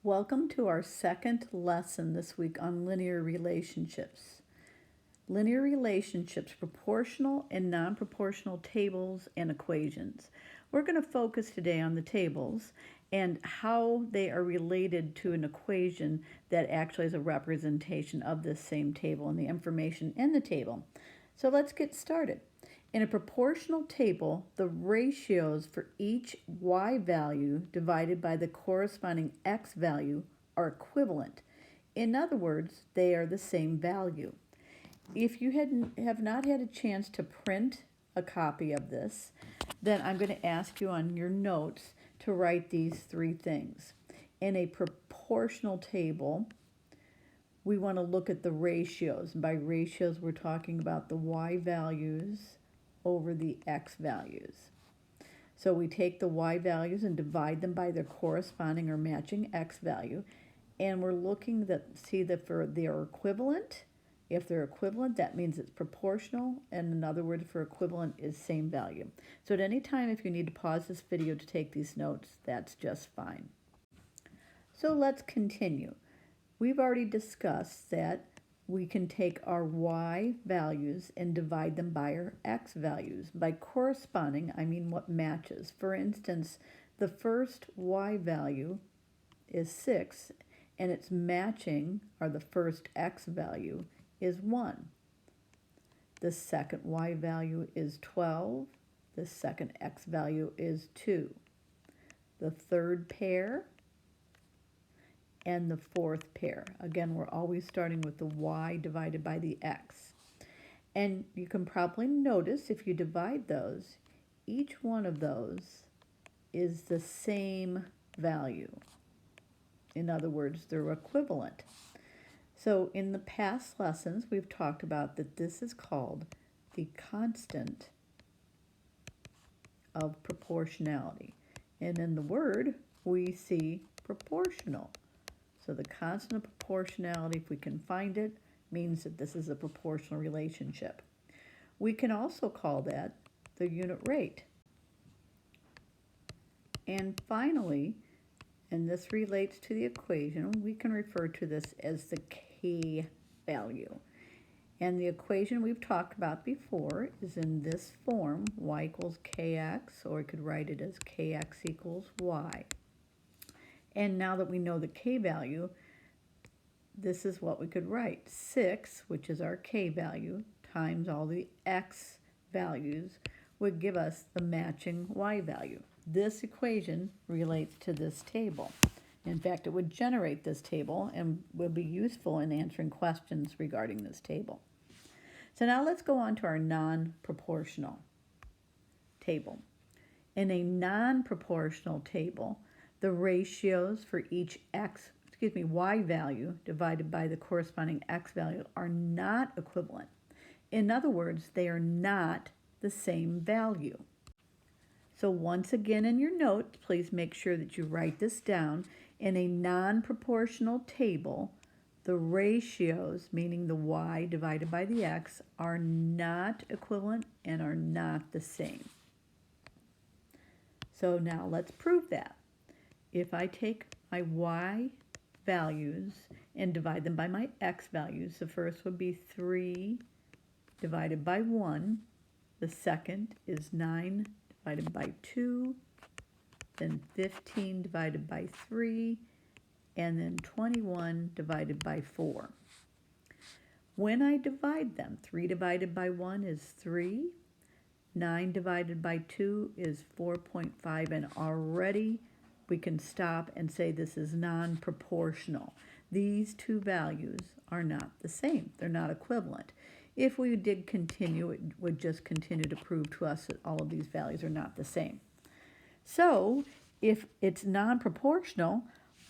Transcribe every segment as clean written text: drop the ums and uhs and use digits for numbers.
Welcome to our second lesson this week on linear relationships. Linear relationships, proportional and non-proportional tables and equations. We're going to focus today on the tables and how they are related to an equation that actually is a representation of this same table and the information in the table. So let's get started. In a proportional table, the ratios for each y value divided by the corresponding x value are equivalent. In other words, they are the same value. If you have not had a chance to print a copy of this, then I'm going to ask you on your notes to write these three things. In a proportional table, we want to look at the ratios. And by ratios, we're talking about the y values over the x values. So we take the y values and divide them by their corresponding or matching x value, and we're looking to see that they are equivalent. If they're equivalent, that means it's proportional, and another word for equivalent is same value. So at any time, if you need to pause this video to take these notes, that's just fine. So let's continue. We've already discussed that we can take our y values and divide them by our x values. By corresponding, I mean what matches. For instance, the first y value is 6, and its matching, or the first x value, is 1. The second y value is 12. The second x value is 2. The third pair and the fourth pair. Again, we're always starting with the y divided by the x. And you can probably notice if you divide those, each one of those is the same value. In other words, they're equivalent. So in the past lessons, we've talked about that this is called the constant of proportionality. And in the word, we see proportional. So the constant of proportionality, if we can find it, means that this is a proportional relationship. We can also call that the unit rate. And finally, and this relates to the equation, we can refer to this as the k value. And the equation we've talked about before is in this form, y equals kx, or we could write it as kx equals y. And now that we know the k value, this is what we could write. 6, which is our k value, times all the x values would give us the matching y value. This equation relates to this table. In fact, it would generate this table and would be useful in answering questions regarding this table. So now let's go on to our non-proportional table. In a non-proportional table, the ratios for each y value divided by the corresponding x value are not equivalent. In other words, they are not the same value. So once again in your notes, please make sure that you write this down. In a non-proportional table, the ratios, meaning the y divided by the x, are not equivalent and are not the same. So now let's prove that. If I take my y values and divide them by my x values, the first would be 3 divided by 1. The second is 9 divided by 2. Then 15 divided by 3. And then 21 divided by 4. When I divide them, 3 divided by 1 is 3. 9 divided by 2 is 4.5, and already we can stop and say this is non-proportional. These two values are not the same. They're not equivalent. If we did continue, it would just continue to prove to us that all of these values are not the same. So if it's non-proportional,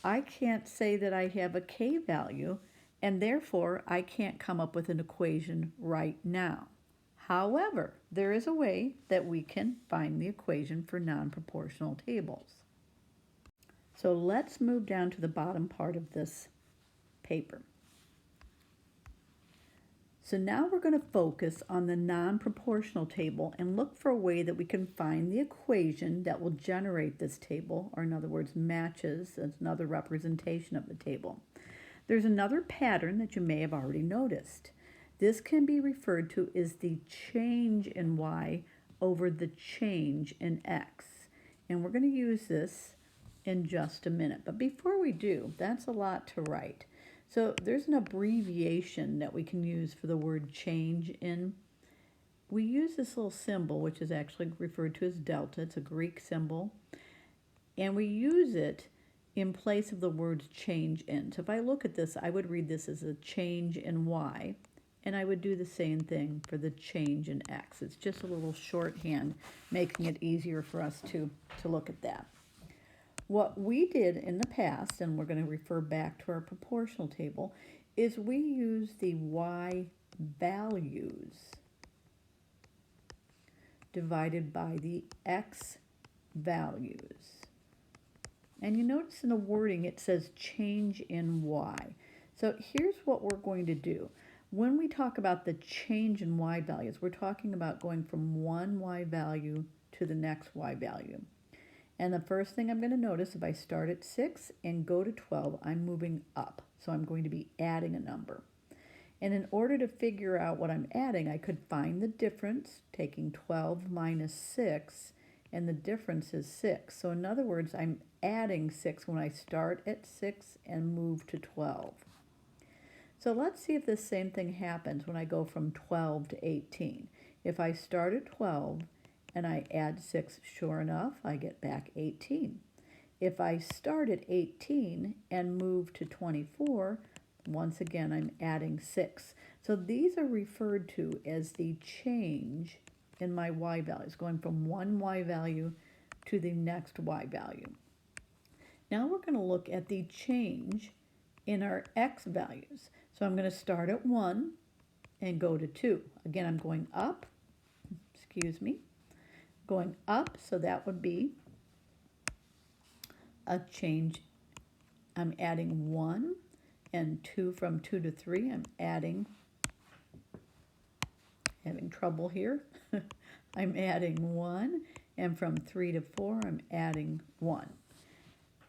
I can't say that I have a k value, and therefore I can't come up with an equation right now. However, there is a way that we can find the equation for non-proportional tables. So let's move down to the bottom part of this paper. So now we're going to focus on the non-proportional table and look for a way that we can find the equation that will generate this table, or in other words, matches as another representation of the table. There's another pattern that you may have already noticed. This can be referred to as the change in y over the change in x. And we're going to use this in just a minute. But before we do, that's a lot to write. So there's an abbreviation that we can use for the word change in. We use this little symbol, which is actually referred to as delta. It's a Greek symbol. And we use it in place of the word change in. So if I look at this, I would read this as a change in y. And I would do the same thing for the change in x. It's just a little shorthand, making it easier for us to look at that. What we did in the past, and we're going to refer back to our proportional table, is we use the y values divided by the x values. And you notice in the wording it says change in y. So here's what we're going to do. When we talk about the change in y values, we're talking about going from one y value to the next y value. And the first thing I'm going to notice, if I start at 6 and go to 12, I'm moving up. So I'm going to be adding a number. And in order to figure out what I'm adding, I could find the difference, taking 12 minus 6, and the difference is 6. So in other words, I'm adding 6 when I start at 6 and move to 12. So let's see if this same thing happens when I go from 12 to 18. If I start at 12 and I add 6, sure enough, I get back 18. If I start at 18 and move to 24, once again, I'm adding 6. So these are referred to as the change in my y values, going from one y value to the next y value. Now we're going to look at the change in our x values. So I'm going to start at 1 and go to 2. Again, I'm going up, going up, so that would be a change. I'm adding 1, and 2 from 2 to 3, I'm adding, having trouble here, I'm adding 1, and from 3 to 4, I'm adding 1.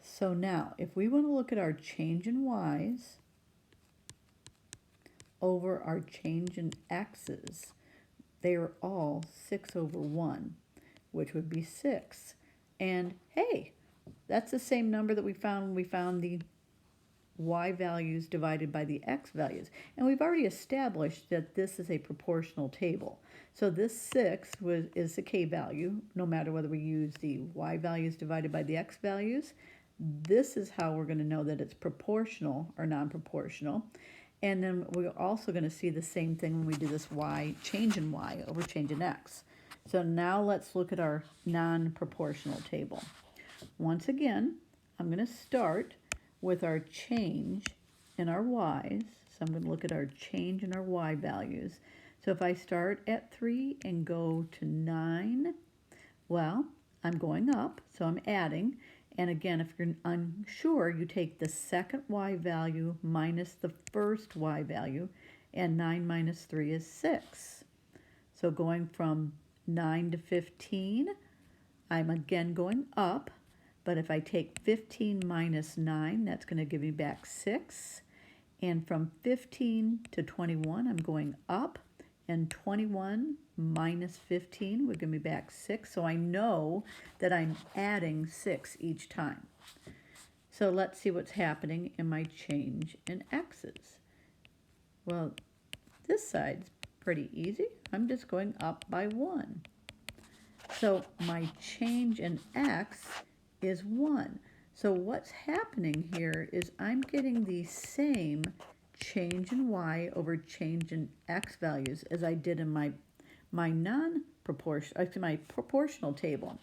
So now, if we want to look at our change in y's over our change in x's, they are all 6 over 1, which would be 6. And hey, that's the same number that we found when we found the y values divided by the x values. And we've already established that this is a proportional table. So this 6 is the k value, no matter whether we use the y values divided by the x values. This is how we're going to know that it's proportional or non-proportional. And then we're also going to see the same thing when we do this y, change in y over change in x. So now let's look at our non-proportional table. Once again, I'm going to start with our change in our y's. So I'm going to look at our change in our y values. So if I start at 3 and go to 9, well, I'm going up, so I'm adding. And again, if you're unsure, you take the second y value minus the first y value, and 9 minus 3 is 6. So going from 9 to 15, I'm again going up, but if I take 15 minus 9, that's going to give me back 6. And from 15 to 21, I'm going up, and 21 minus 15 would give me back 6. So I know that I'm adding 6 each time. So let's see what's happening in my change in x's. Well, this side's pretty easy. I'm just going up by 1. So my change in x is 1. So what's happening here is I'm getting the same change in y over change in x values as I did in my proportional table.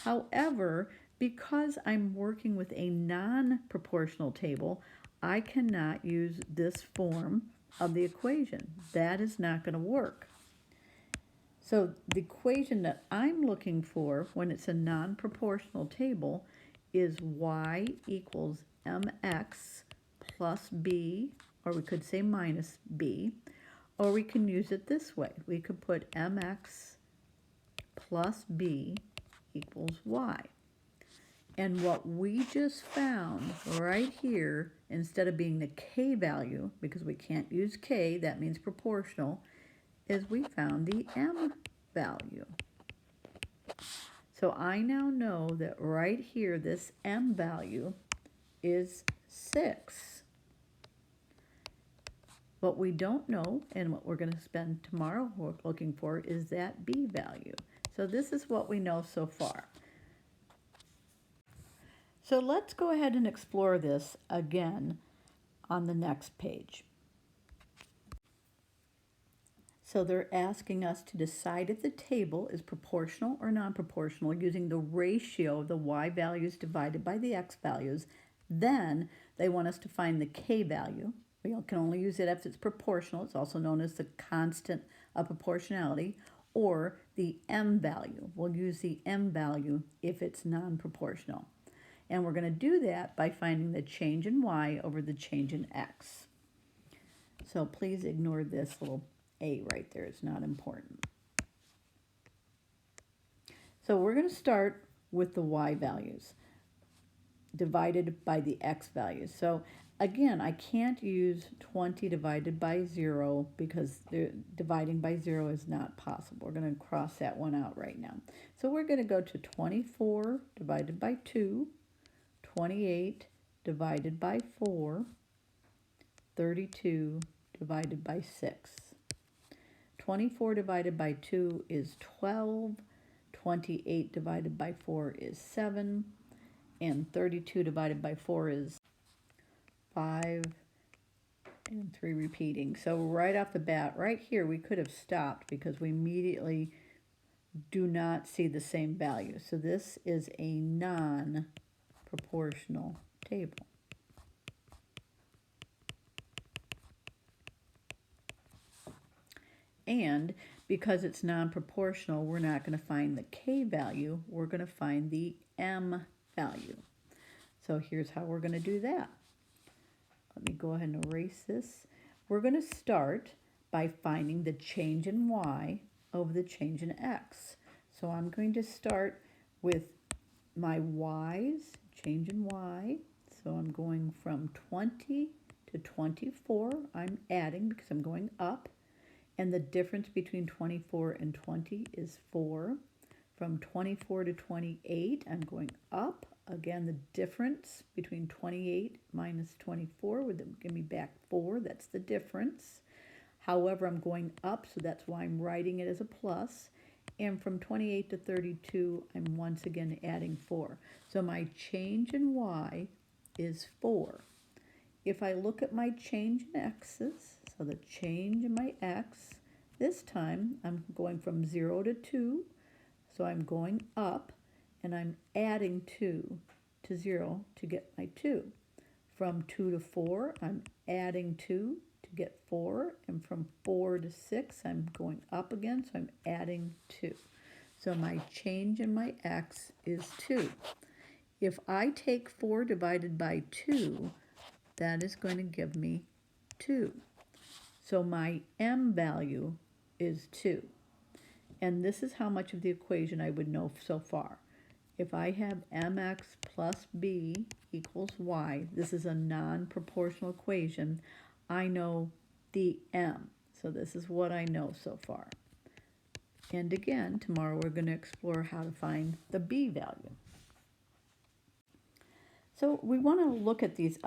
However, because I'm working with a non-proportional table, I cannot use this form of the equation. That is not going to work. So the equation that I'm looking for when it's a non-proportional table is y equals mx plus b, or we could say minus b, Or we can use it this way. We could put mx plus b equals y. And what we just found right here, instead of being the k value, because we can't use k, that means proportional, is we found the m value. So I now know that right here, this m value is 6. What we don't know, and what we're going to spend tomorrow looking for, is that b value. So this is what we know so far. So let's go ahead and explore this again on the next page. So they're asking us to decide if the table is proportional or non-proportional using the ratio of the y values divided by the x values. Then they want us to find the k value. We can only use it if it's proportional. It's also known as the constant of proportionality, or the m value. We'll use the m value if it's non-proportional. And we're going to do that by finding the change in y over the change in x. So please ignore this little a right there. It's not important. So we're going to start with the y values divided by the x values. So again, I can't use 20 divided by 0 because dividing by 0 is not possible. We're going to cross that one out right now. So we're going to go to 24 divided by 2, 28 divided by 4, 32 divided by 6. 24 divided by 2 is 12, 28 divided by 4 is 7, and 32 divided by 4 is 5, and 3 repeating. So right off the bat, right here, we could have stopped because we immediately do not see the same value. So this is a non-proportional table. And because it's non-proportional, we're not going to find the k value. We're going to find the m value. So here's how we're going to do that. Let me go ahead and erase this. We're going to start by finding the change in y over the change in x. So I'm going to start with my y's, change in y. So I'm going from 20 to 24. I'm adding because I'm going up. And the difference between 24 and 20 is 4. From 24 to 28, I'm going up. Again, the difference between 28 minus 24 would give me back 4. That's the difference. However, I'm going up, so that's why I'm writing it as a plus. And from 28 to 32, I'm once again adding 4. So my change in y is 4. If I look at my change in x's, so the change in my x, this time I'm going from 0 to 2, so I'm going up, and I'm adding 2 to 0 to get my 2. From 2 to 4, I'm adding 2 to get 4, and from 4 to 6, I'm going up again, so I'm adding 2. So my change in my x is 2. If I take 4 divided by 2, that is going to give me 2. So my m value is 2. And this is how much of the equation I would know so far. If I have mx plus b equals y, this is a non-proportional equation, I know the m. So this is what I know so far. And again, tomorrow we're going to explore how to find the b value. So we want to look at these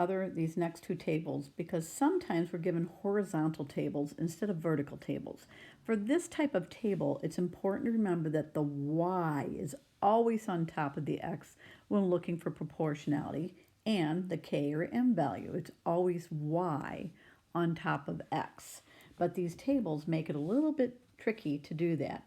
next two tables because sometimes we're given horizontal tables instead of vertical tables. For this type of table, it's important to remember that the y is always on top of the x when looking for proportionality, and the k or m value. It's always y on top of x. But these tables make it a little bit tricky to do that.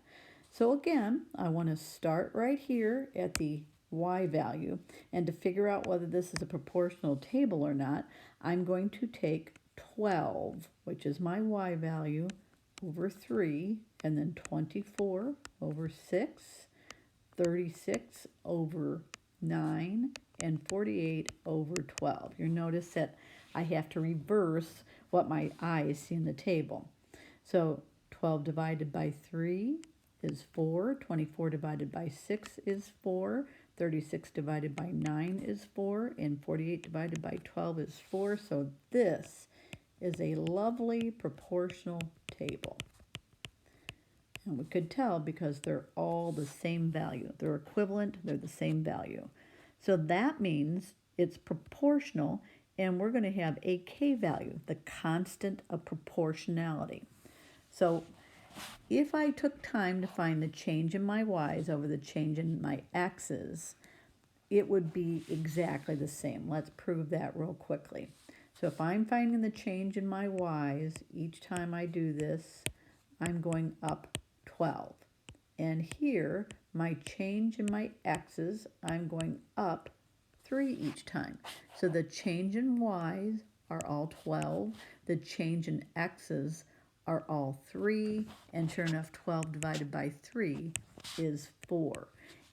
So again, I want to start right here at the y value, and to figure out whether this is a proportional table or not, I'm going to take 12, which is my y value, over 3, and then 24 over 6, 36 over 9, and 48 over 12. You'll notice that I have to reverse what my eyes see in the table. So 12 divided by 3 is 4, 24 divided by 6 is 4, 36 divided by 9 is 4, and 48 divided by 12 is 4. So this is a lovely proportional table. And we could tell because they're all the same value. They're equivalent, they're the same value. So that means it's proportional, and we're going to have a k value, the constant of proportionality. So if I took time to find the change in my y's over the change in my x's, it would be exactly the same. Let's prove that real quickly. So if I'm finding the change in my y's, each time I do this, I'm going up 12. And here, my change in my x's, I'm going up 3 each time. So the change in y's are all 12. The change in x's are all 3. And sure enough, 12 divided by 3 is 4.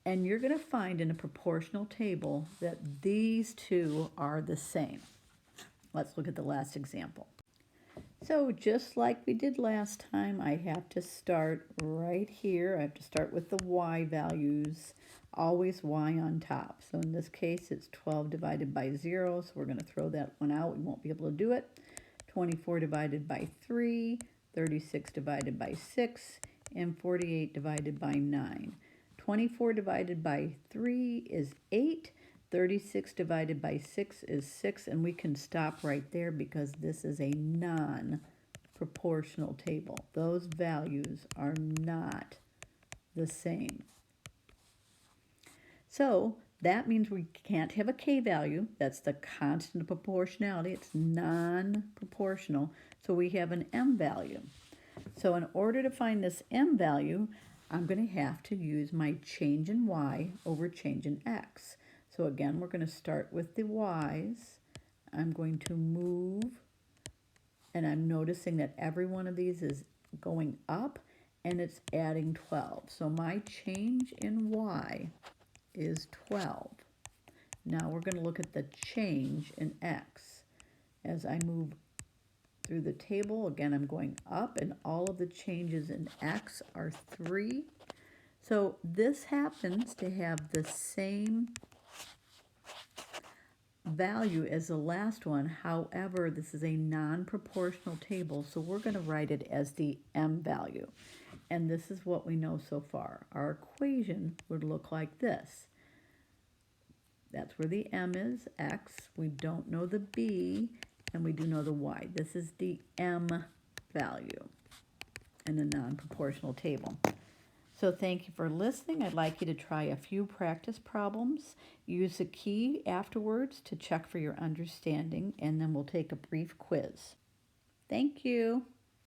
And you're going to find in a proportional table that these two are the same. Let's look at the last example. So just like we did last time, I have to start right here. I have to start with the y values, always y on top. So in this case, it's 12 divided by 0, so we're going to throw that one out. We won't be able to do it. 24 divided by 3, 36 divided by 6, and 48 divided by 9. 24 divided by 3 is 8. 36 divided by 6 is 6, and we can stop right there because this is a non-proportional table. Those values are not the same. So that means we can't have a k value. That's the constant of proportionality. It's non-proportional. So we have an m value. So in order to find this m value, I'm going to have to use my change in y over change in x. So again, we're going to start with the y's. I'm going to move, and I'm noticing that every one of these is going up, and it's adding 12. So my change in y is 12. Now we're going to look at the change in x. As I move through the table, again, I'm going up, and all of the changes in x are 3. So this happens to have the same value as the last one. However, this is a non-proportional table, so we're going to write it as the m value. And this is what we know so far. Our equation would look like this. That's where the m is, x. We don't know the b, and we do know the y. This is the m value in a non-proportional table. So thank you for listening. I'd like you to try a few practice problems. Use the key afterwards to check for your understanding, and then we'll take a brief quiz. Thank you.